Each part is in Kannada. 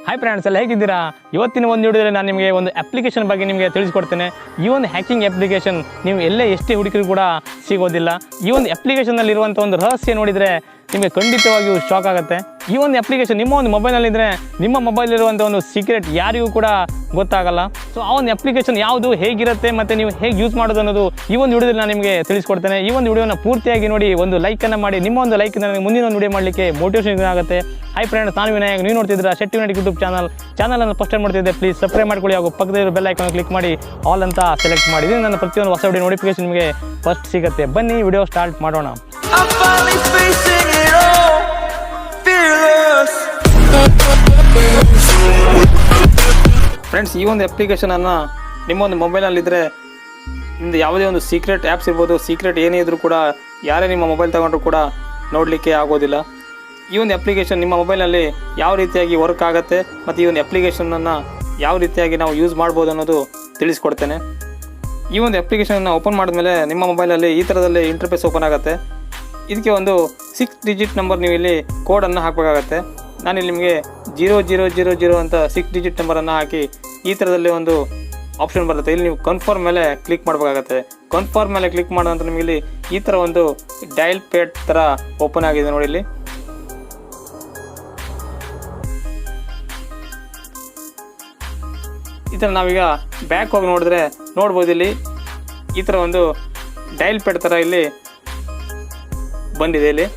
ಹಾಯ್ ಫ್ರೆಂಡ್ಸ್, ಎಲ್ಲ ಹೇಗಿದ್ದೀರಾ? ಇವತ್ತಿನ ಒಂದು ವಿಡಿಯೋದಲ್ಲಿ ನಾನು ನಿಮಗೆ ಒಂದು ಅಪ್ಲಿಕೇಶನ್ ಬಗ್ಗೆ ನಿಮಗೆ ತಿಳಿಸ್ಕೊಡ್ತೇನೆ. ಈ ಒಂದು ಹ್ಯಾಕಿಂಗ್ ಅಪ್ಲಿಕೇಶನ್ ನೀವು ಎಲ್ಲೇ ಎಷ್ಟೇ ಹುಡುಕಿದ್ರು ಕೂಡ ಸಿಗೋದಿಲ್ಲ. ಈ ಒಂದು ಅಪ್ಲಿಕೇಶನ್ನಲ್ಲಿ ಇರುವಂಥ ಒಂದು ರಹಸ್ಯ ನೋಡಿದರೆ ನಿಮಗೆ ಖಂಡಿತವಾಗಿಯೂ ಶಾಕ್ ಆಗುತ್ತೆ. ಈ ಒಂದು ಅಪ್ಲಿಕೇಶನ್ ನಿಮ್ಮ ಒಂದು ಮೊಬೈಲ್ನಲ್ಲಿದ್ದರೆ ನಿಮ್ಮ ಮೊಬೈಲಿರುವಂಥ ಒಂದು ಸೀಕ್ರೆಟ್ ಯಾರಿಗೂ ಕೂಡ ಗೊತ್ತಾಗಲ್ಲ. ಸೊ ಆ ಒಂದು ಅಪ್ಲಿಕೇಶನ್ ಯಾವುದು, ಹೇಗಿರುತ್ತೆ ಮತ್ತು ನೀವು ಹೇಗೆ ಯೂಸ್ ಮಾಡೋದು ಅನ್ನೋದು ಈ ಒಂದು ವಿಡಿಯೋದಲ್ಲಿ ನಾನು ನಿಮಗೆ ತಿಳಿಸ್ಕೊಡ್ತೇನೆ. ಈ ಒಂದು ವಿಡಿಯೋನ ಪೂರ್ತಿಯಾಗಿ ನೋಡಿ, ಒಂದು ಲೈಕನ್ನು ಮಾಡಿ. ನಿಮ್ಮ ಒಂದು ಲೈಕಿಂದ ನನಗೆ ಮುಂದಿನ ಒಂದು ವಿಡಿಯೋ ಮಾಡಲಿಕ್ಕೆ ಮೋಟಿವೇಶನ್ ಆಗುತ್ತೆ. ಹಾಯ್ ಫ್ರೆಂಡ್ಸ್, ನಾನು ವಿನಾಯಕ್, ನೀವು ನೋಡ್ತಿದ್ದೀರಾ shettyvinutech ಯೂಟ್ಯೂಬ್ ಚಾನಲನ್ನು ಫಸ್ಟ್ ಟೈಮ್ ಮಾಡ್ತಿದ್ದೆ, ಪ್ಲೀಸ್ ಸಬ್ಸ್ಕ್ರೈಬ್ ಮಾಡ್ಕೊಳ್ಳಿ ಹಾಗೂ ಪಕ್ಕದಲ್ಲಿರೋ ಬೆಲ್ ಐಕಾನ್ ಕ್ಲಿಕ್ ಮಾಡಿ ಆಲ್ ಅಂತ ಸೆಲೆಕ್ಟ್ ಮಾಡಿ. ಇದರಿಂದ ನನ್ನ ಪ್ರತಿಯೊಂದು ಹೊಸ ವಿಡಿಯೋ ನೋಟಿಫಿಕೇಶನ್ ನಿಮಗೆ ಫಸ್ಟ್ ಸಿಗುತ್ತೆ. ಬನ್ನಿ ವಿಡಿಯೋ ಸ್ಟಾರ್ಟ್ ಮಾಡೋಣ. ಫ್ರೆಂಡ್ಸ್, ಈ ಒಂದು ಅಪ್ಲಿಕೇಶನನ್ನು ನಿಮ್ಮ ಒಂದು ಮೊಬೈಲಲ್ಲಿದ್ದರೆ ನಿಮ್ಮದು ಯಾವುದೇ ಒಂದು ಸೀಕ್ರೆಟ್ ಆ್ಯಪ್ಸ್ ಇರ್ಬೋದು, ಸೀಕ್ರೆಟ್ ಏನೇ ಇದ್ದರೂ ಕೂಡ ಯಾರೇ ನಿಮ್ಮ ಮೊಬೈಲ್ ತಗೊಂಡ್ರು ಕೂಡ ನೋಡಲಿಕ್ಕೆ ಆಗೋದಿಲ್ಲ. ಈ ಒಂದು ಅಪ್ಲಿಕೇಶನ್ ನಿಮ್ಮ ಮೊಬೈಲಲ್ಲಿ ಯಾವ ರೀತಿಯಾಗಿ ವರ್ಕ್ ಆಗುತ್ತೆ ಮತ್ತು ಈ ಒಂದು ಅಪ್ಲಿಕೇಶನನ್ನು ಯಾವ ರೀತಿಯಾಗಿ ನಾವು ಯೂಸ್ ಮಾಡ್ಬೋದು ಅನ್ನೋದು ತಿಳಿಸ್ಕೊಡ್ತೇನೆ. ಈ ಒಂದು ಅಪ್ಲಿಕೇಶನನ್ನು ಓಪನ್ ಮಾಡಿದ್ಮೇಲೆ ನಿಮ್ಮ ಮೊಬೈಲಲ್ಲಿ ಈ ಥರದಲ್ಲಿ ಇಂಟರ್ಫೇಸ್ ಓಪನ್ ಆಗುತ್ತೆ. ಇದಕ್ಕೆ ಒಂದು 6 ಡಿಜಿಟ್ ನಂಬರ್ ನೀವು ಇಲ್ಲಿ ಕೋಡನ್ನು ಹಾಕಬೇಕಾಗತ್ತೆ. ನಾನಿಲ್ಲಿ ನಿಮಗೆ 0000 ಅಂತ 6 ಡಿಜಿಟ್ ನಂಬರನ್ನು ಹಾಕಿ ಈ ಥರದಲ್ಲಿ ಒಂದು ಆಪ್ಷನ್ ಬರುತ್ತೆ. ಇಲ್ಲಿ ನೀವು ಕನ್ಫರ್ಮ್ ಮೇಲೆ ಕ್ಲಿಕ್ ಮಾಡಬೇಕಾಗತ್ತೆ. ಕನ್ಫರ್ಮ್ ಮೇಲೆ ಕ್ಲಿಕ್ ಮಾಡೋ ನಂತರ ನಿಮಗೆ ಇಲ್ಲಿ ಈ ಥರ ಒಂದು ಡಯಲ್ ಪ್ಯಾಡ್ ಥರ ಓಪನ್ ಆಗಿದೆ ನೋಡಿ. ಇಲ್ಲಿ ಈ ಥರ ನಾವೀಗ ಬ್ಯಾಕ್ ಹೋಗಿ ನೋಡಿದ್ರೆ ನೋಡ್ಬೋದು, ಇಲ್ಲಿ ಈ ಥರ ಒಂದು ಡಯಲ್ ಪ್ಯಾಡ್ ಥರ ಇಲ್ಲಿ ಬಂದಿದೆ. ಇಲ್ಲಿ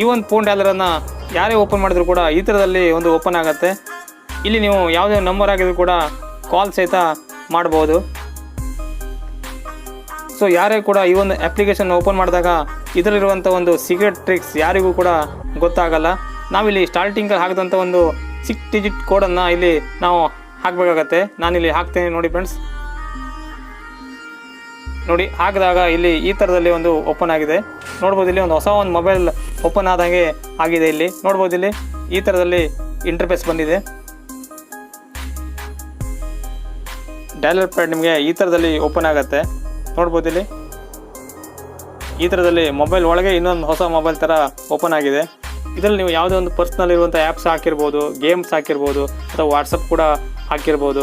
ಈ ಒಂದು ಫೋನ್ ಡಯಲರನ್ನು ಯಾರೇ ಓಪನ್ ಮಾಡಿದ್ರು ಕೂಡ ಈ ಥರದಲ್ಲಿ ಒಂದು ಓಪನ್ ಆಗುತ್ತೆ. ಇಲ್ಲಿ ನೀವು ಯಾವುದೇ ನಂಬರ್ ಆಗಿದ್ರು ಕೂಡ ಕಾಲ್ ಸಹಿತ ಮಾಡ್ಬೋದು. ಸೊ ಯಾರೇ ಕೂಡ ಈ ಒಂದು ಅಪ್ಲಿಕೇಶನ್ ಓಪನ್ ಮಾಡಿದಾಗ ಇದರಲ್ಲಿರುವಂಥ ಒಂದು ಸೀಕ್ರೆಟ್ ಟ್ರಿಕ್ಸ್ ಯಾರಿಗೂ ಕೂಡ ಗೊತ್ತಾಗಲ್ಲ. ನಾವಿಲ್ಲಿ ಸ್ಟಾರ್ಟಿಂಗಲ್ಲಿ ಹಾಕಿದಂಥ ಒಂದು 6 ಡಿಜಿಟ್ ಕೋಡನ್ನು ಇಲ್ಲಿ ನಾವು ಹಾಕಬೇಕಾಗತ್ತೆ. ನಾನಿಲ್ಲಿ ಹಾಕ್ತೇನೆ ನೋಡಿ ಫ್ರೆಂಡ್ಸ್. ನೋಡಿ, ಹಾಕಿದಾಗ ಇಲ್ಲಿ ಈ ಥರದಲ್ಲಿ ಒಂದು ಓಪನ್ ಆಗಿದೆ. ನೋಡ್ಬೋದು, ಇಲ್ಲಿ ಒಂದು ಹೊಸ ಒಂದು ಮೊಬೈಲ್ ಓಪನ್ ಆದಂಗೆ ಆಗಿದೆ. ಇಲ್ಲಿ ನೋಡ್ಬೋದು, ಇಲ್ಲಿ ಈ ಥರದಲ್ಲಿ ಇಂಟರ್ಫೇಸ್ ಬಂದಿದೆ. ಡಯಲರ್ ಪ್ಯಾಡ್ ನಿಮಗೆ ಈ ಥರದಲ್ಲಿ ಓಪನ್ ಆಗುತ್ತೆ. ನೋಡ್ಬೋದು, ಇಲ್ಲಿ ಈ ಥರದಲ್ಲಿ ಮೊಬೈಲ್ ಒಳಗೆ ಇನ್ನೊಂದು ಹೊಸ ಮೊಬೈಲ್ ಥರ ಓಪನ್ ಆಗಿದೆ. ಇದರಲ್ಲಿ ನೀವು ಯಾವುದೇ ಒಂದು ಪರ್ಸ್ನಲ್ ಇರುವಂಥ ಆ್ಯಪ್ಸ್ ಹಾಕಿರ್ಬೋದು, ಗೇಮ್ಸ್ ಹಾಕಿರ್ಬೋದು, ಅಥವಾ ವಾಟ್ಸಪ್ ಕೂಡ ಹಾಕಿರ್ಬೋದು,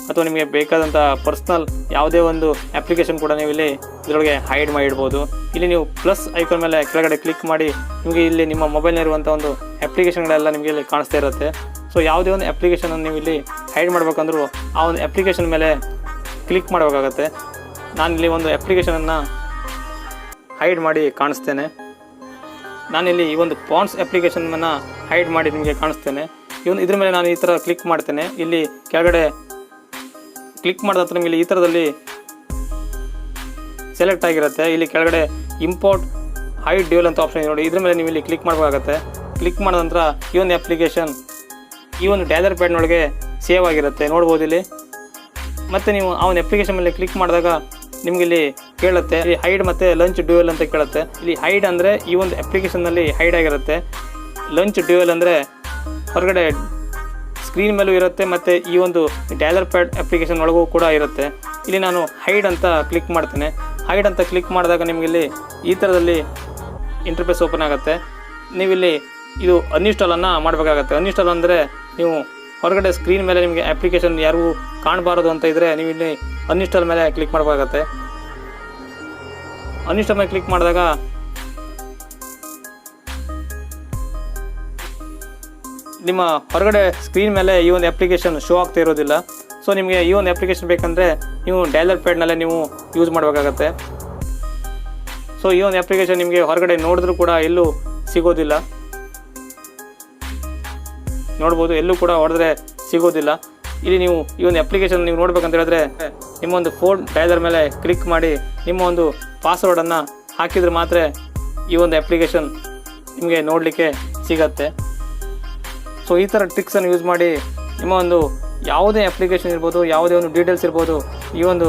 ಅಥವಾ ನಿಮಗೆ ಬೇಕಾದಂಥ ಪರ್ಸ್ನಲ್ ಯಾವುದೇ ಒಂದು ಅಪ್ಲಿಕೇಶನ್ ಕೂಡ ನೀವು ಇಲ್ಲಿ ಇದರೊಳಗೆ ಹೈಡ್ ಮಾಡಿಡ್ಬೋದು. ಇಲ್ಲಿ ನೀವು ಪ್ಲಸ್ ಐಕಾನ್ ಮೇಲೆ ಕೆಳಗಡೆ ಕ್ಲಿಕ್ ಮಾಡಿ ನಿಮಗೆ ಇಲ್ಲಿ ನಿಮ್ಮ ಮೊಬೈಲ್ನಿರುವಂಥ ಒಂದು ಅಪ್ಲಿಕೇಶನ್ಗಳೆಲ್ಲ ನಿಮಗೆ ಇಲ್ಲಿ ಕಾಣಿಸ್ತಾ ಇರುತ್ತೆ. ಸೊ ಯಾವುದೇ ಒಂದು ಅಪ್ಲಿಕೇಶನನ್ನು ನೀವು ಇಲ್ಲಿ ಹೈಡ್ ಮಾಡ್ಬೇಕಂದ್ರೂ ಆ ಒಂದು ಅಪ್ಲಿಕೇಶನ್ ಮೇಲೆ ಕ್ಲಿಕ್ ಮಾಡಬೇಕಾಗತ್ತೆ. ನಾನಿಲ್ಲಿ ಒಂದು ಅಪ್ಲಿಕೇಶನನ್ನು ಹೈಡ್ ಮಾಡಿ ಕಾಣಿಸ್ತೇನೆ. ನಾನಿಲ್ಲಿ ಈ ಒಂದು ಪಾಂಡ್ಸ್ ಅಪ್ಲಿಕೇಶನನ್ನು ಹೈಡ್ ಮಾಡಿ ನಿಮಗೆ ಕಾಣಿಸ್ತೇನೆ. ಇದ್ರ ಮೇಲೆ ನಾನು ಈ ಥರ ಕ್ಲಿಕ್ ಮಾಡ್ತೇನೆ. ಇಲ್ಲಿ ಕೆಳಗಡೆ ಕ್ಲಿಕ್ ಮಾಡಿದ ನಂತರ ನಿಮಗೆ ಈ ಥರದಲ್ಲಿ ಸೆಲೆಕ್ಟ್ ಆಗಿರುತ್ತೆ. ಇಲ್ಲಿ ಕೆಳಗಡೆ ಇಂಪೋರ್ಟ್ ಹೈಡ್ ಡ್ಯೂಯಲ್ ಅಂತ ಆಪ್ಷನ್ ಇದೆ ನೋಡಿ. ಇದ್ರ ಮೇಲೆ ನೀವು ಇಲ್ಲಿ ಕ್ಲಿಕ್ ಮಾಡಬೇಕಾಗತ್ತೆ. ಕ್ಲಿಕ್ ಮಾಡಿದ ನಂತರ ಈ ಒಂದು ಅಪ್ಲಿಕೇಶನ್ ಈ ಒಂದು ಡಯಲರ್ ಪ್ಯಾಡ್ನೊಳಗೆ ಸೇವ್ ಆಗಿರುತ್ತೆ. ನೋಡ್ಬೋದು ಇಲ್ಲಿ. ಮತ್ತು ನೀವು ಆ ಒಂದು ಅಪ್ಲಿಕೇಶನ್ ಮೇಲೆ ಕ್ಲಿಕ್ ಮಾಡಿದಾಗ ನಿಮಗೆ ಇಲ್ಲಿ ಕೇಳುತ್ತೆ ಇಲ್ಲಿ ಹೈಡ್ ಮತ್ತು ಲಂಚ್ ಡ್ಯೂಯಲ್ ಅಂತ ಕೇಳುತ್ತೆ. ಇಲ್ಲಿ ಹೈಡ್ ಅಂದರೆ ಈ ಒಂದು ಅಪ್ಲಿಕೇಶನ್ನಲ್ಲಿ ಹೈಡ್ ಆಗಿರುತ್ತೆ. ಲಂಚ್ ಡ್ಯೂಯಲ್ ಅಂದರೆ ಹೊರಗಡೆ ಸ್ಕ್ರೀನ್ ಮೇಲೂ ಇರುತ್ತೆ ಮತ್ತು ಈ ಒಂದು ಡಯಲರ್ ಪ್ಯಾಡ್ ಅಪ್ಲಿಕೇಶನ್ ಒಳಗೂ ಕೂಡ ಇರುತ್ತೆ. ಇಲ್ಲಿ ನಾನು ಹೈಡ್ ಅಂತ ಕ್ಲಿಕ್ ಮಾಡ್ತೇನೆ. ಹೈಡ್ ಅಂತ ಕ್ಲಿಕ್ ಮಾಡಿದಾಗ ನಿಮಗಿಲ್ಲಿ ಈ ಥರದಲ್ಲಿ ಇಂಟರ್ಫೇಸ್ ಓಪನ್ ಆಗುತ್ತೆ. ನೀವಿಲ್ಲಿ ಇದು ಅನ್ಇನ್ಸ್ಟಾಲನ್ನು ಮಾಡಬೇಕಾಗತ್ತೆ. ಅನ್ಇನ್ಸ್ಟಾಲ್ ಅಂದರೆ ನೀವು ಹೊರಗಡೆ ಸ್ಕ್ರೀನ್ ಮೇಲೆ ನಿಮಗೆ ಅಪ್ಲಿಕೇಶನ್ ಯಾರಿಗೂ ಕಾಣಬಾರದು ಅಂತ ಇದ್ದರೆ ನೀವು ಇಲ್ಲಿ ಅನ್ಇನ್ಸ್ಟಾಲ್ ಮೇಲೆ ಕ್ಲಿಕ್ ಮಾಡಬೇಕಾಗತ್ತೆ. ಅನ್ಇನ್ಸ್ಟಾಲ್ ಮೇಲೆ ಕ್ಲಿಕ್ ಮಾಡಿದಾಗ ನಿಮ್ಮ ಹೊರಗಡೆ ಸ್ಕ್ರೀನ್ ಮೇಲೆ ಈ ಒಂದು ಅಪ್ಲಿಕೇಶನ್ ಶೋ ಆಗ್ತಾ ಇರೋದಿಲ್ಲ. ಸೊ ನಿಮಗೆ ಈ ಒಂದು ಅಪ್ಲಿಕೇಶನ್ ಬೇಕಂದರೆ ನೀವು ಡಯಲರ್ ಪ್ಯಾಡ್ನಲ್ಲೇ ನೀವು ಯೂಸ್ ಮಾಡಬೇಕಾಗತ್ತೆ. ಸೊ ಈ ಒಂದು ಅಪ್ಲಿಕೇಶನ್ ನಿಮಗೆ ಹೊರಗಡೆ ನೋಡಿದ್ರೂ ಕೂಡ ಎಲ್ಲೂ ಸಿಗೋದಿಲ್ಲ. ನೋಡ್ಬೋದು, ಎಲ್ಲೂ ಕೂಡ ಹೊಡೆದ್ರೆ ಸಿಗೋದಿಲ್ಲ. ಇಲ್ಲಿ ನೀವು ಈ ಒಂದು ಅಪ್ಲಿಕೇಶನ್ ನೀವು ನೋಡ್ಬೇಕಂತ ಹೇಳಿದ್ರೆ ನಿಮ್ಮ ಒಂದು ಫೋನ್ ಡಯಲರ್ ಮೇಲೆ ಕ್ಲಿಕ್ ಮಾಡಿ ನಿಮ್ಮ ಒಂದು ಪಾಸ್ವರ್ಡನ್ನು ಹಾಕಿದರೆ ಮಾತ್ರ ಈ ಒಂದು ಅಪ್ಲಿಕೇಶನ್ ನಿಮಗೆ ನೋಡಲಿಕ್ಕೆ ಸಿಗತ್ತೆ. ಸೊ ಈ ಥರ ಟ್ರಿಕ್ಸನ್ನು ಯೂಸ್ ಮಾಡಿ ನಿಮ್ಮ ಒಂದು ಯಾವುದೇ ಅಪ್ಲಿಕೇಶನ್ ಇರ್ಬೋದು, ಯಾವುದೇ ಒಂದು ಡೀಟೇಲ್ಸ್ ಇರ್ಬೋದು, ಈ ಒಂದು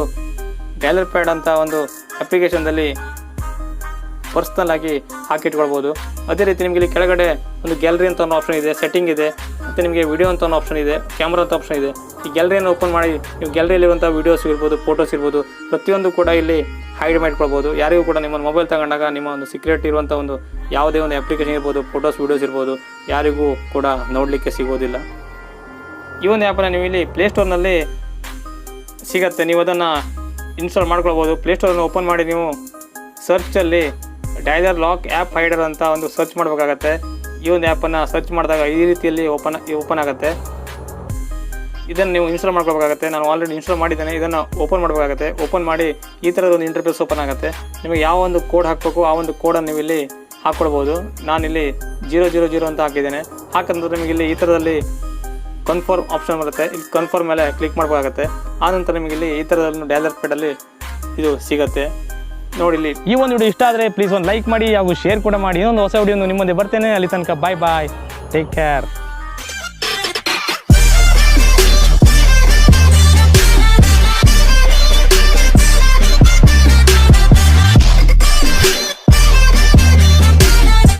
ಡಯಲರ್ ಪ್ಯಾಡ್ ಅಂತ ಒಂದು ಅಪ್ಲಿಕೇಶನ್ದಲ್ಲಿ ಪರ್ಸ್ನಲ್ ಆಗಿ ಹಾಕಿಟ್ಕೊಳ್ಬೋದು. ಅದೇ ರೀತಿ ನಿಮಗೆ ಇಲ್ಲಿ ಕೆಳಗಡೆ ಒಂದು ಗ್ಯಾಲರಿ ಅಂತ ಒಂದು ಆಪ್ಷನ್ ಇದೆ, ಸೆಟ್ಟಿಂಗ್ ಇದೆ, ಮತ್ತು ನಿಮಗೆ ವಿಡಿಯೋ ಅಂತ ಒಂದು ಆಪ್ಷನ್ ಇದೆ, ಕ್ಯಾಮ್ರಾ ಅಂತ ಆಪ್ಷನ್ ಇದೆ. ಈ ಗ್ಯಾಲರಿಯನ್ನು ಓಪನ್ ಮಾಡಿ ನೀವು ಗ್ಯಾಲರಿಯಲ್ಲಿರುವಂಥ ವೀಡಿಯೋಸ್ ಇರ್ಬೋದು, ಫೋಟೋಸ್ ಇರ್ಬೋದು, ಪ್ರತಿಯೊಂದು ಕೂಡ ಇಲ್ಲಿ ಹೈಡ್ ಮಾಡ್ಕೊಳ್ಬೋದು. ಯಾರಿಗೂ ಕೂಡ ನಿಮ್ಮ ಮೊಬೈಲ್ ತಗೊಂಡಾಗ ನಿಮ್ಮ ಒಂದು ಸೀಕ್ರೆಟ್ ಇರುವಂಥ ಒಂದು ಯಾವುದೇ ಒಂದು ಅಪ್ಲಿಕೇಶನ್ ಇರ್ಬೋದು, ಫೋಟೋಸ್ ವೀಡಿಯೋಸ್ ಇರ್ಬೋದು, ಯಾರಿಗೂ ಕೂಡ ನೋಡಲಿಕ್ಕೆ ಸಿಗೋದಿಲ್ಲ. ಈ ಒಂದು ಆ್ಯಪನ್ನು ನೀವು ಇಲ್ಲಿ ಪ್ಲೇಸ್ಟೋರ್ನಲ್ಲಿ ಸಿಗುತ್ತೆ. ನೀವು ಅದನ್ನು ಇನ್ಸ್ಟಾಲ್ ಮಾಡ್ಕೊಳ್ಬೋದು. ಪ್ಲೇಸ್ಟೋರನ್ನು ಓಪನ್ ಮಾಡಿ ನೀವು ಸರ್ಚಲ್ಲಿ ಡೈಲರ್ ಲಾಕ್ ಆ್ಯಪ್ ಹೈಡರ್ ಅಂತ ಒಂದು ಸರ್ಚ್ ಮಾಡಬೇಕಾಗತ್ತೆ. ಈ ಒಂದು ಆ್ಯಪನ್ನು ಸರ್ಚ್ ಮಾಡಿದಾಗ ಈ ರೀತಿಯಲ್ಲಿ ಓಪನ್ ಆಗುತ್ತೆ. ಇದನ್ನು ನೀವು ಇನ್ಸ್ಟಾಲ್ ಮಾಡ್ಕೊಳ್ಬೇಕಾಗತ್ತೆ. ನಾನು ಆಲ್ರೆಡಿ ಇನ್ಸ್ಟಾಲ್ ಮಾಡಿದ್ದೇನೆ. ಇದನ್ನು ಓಪನ್ ಮಾಡಬೇಕಾಗತ್ತೆ. ಓಪನ್ ಮಾಡಿ ಈ ಥರದ ಒಂದು ಇಂಟರ್ಫೇಸ್ ಓಪನ್ ಆಗುತ್ತೆ. ನಿಮಗೆ ಯಾವ ಒಂದು ಕೋಡ್ ಹಾಕಬೇಕು ಆ ಒಂದು ಕೋಡನ್ನು ನೀವು ಇಲ್ಲಿ ಹಾಕ್ಕೊಳ್ಬೋದು. ನಾನಿಲ್ಲಿ 000 ಅಂತ ಹಾಕಿದ್ದೇನೆ. ಹಾಕಂದ್ರೆ ನಿಮಗೆ ಇಲ್ಲಿ ಈ ಥರದಲ್ಲಿ ಕನ್ಫರ್ಮ್ ಆಪ್ಷನ್ ಬರುತ್ತೆ. ಇಲ್ಲಿ ಕನ್ಫರ್ಮ್ ಮೇಲೆ ಕ್ಲಿಕ್ ಮಾಡಬೇಕಾಗತ್ತೆ. ಆನಂತರ ನಿಮಗೆ ಇಲ್ಲಿ ಈ ಥರದಲ್ಲಿ ಡೈಲರ್ ಪ್ಯಾಡಲ್ಲಿ ಇದು ಸಿಗುತ್ತೆ ನೋಡಿ. ಇಲ್ಲಿ ಈ ಒಂದು ವಿಡಿಯೋ ಇಷ್ಟ ಆದರೆ ಪ್ಲೀಸ್ ಒಂದು ಲೈಕ್ ಮಾಡಿ ಹಾಗೂ ಶೇರ್ ಕೂಡ ಮಾಡಿ. ಇನ್ನೊಂದು ಹೊಸ ವಿಡಿಯೋ ನಿಮ್ಮ ಮುಂದೆ ಬರ್ತೇನೆ. ಅಲ್ಲಿ ತನಕ ಬಾಯ್ ಟೇಕ್ ಕೇರ್.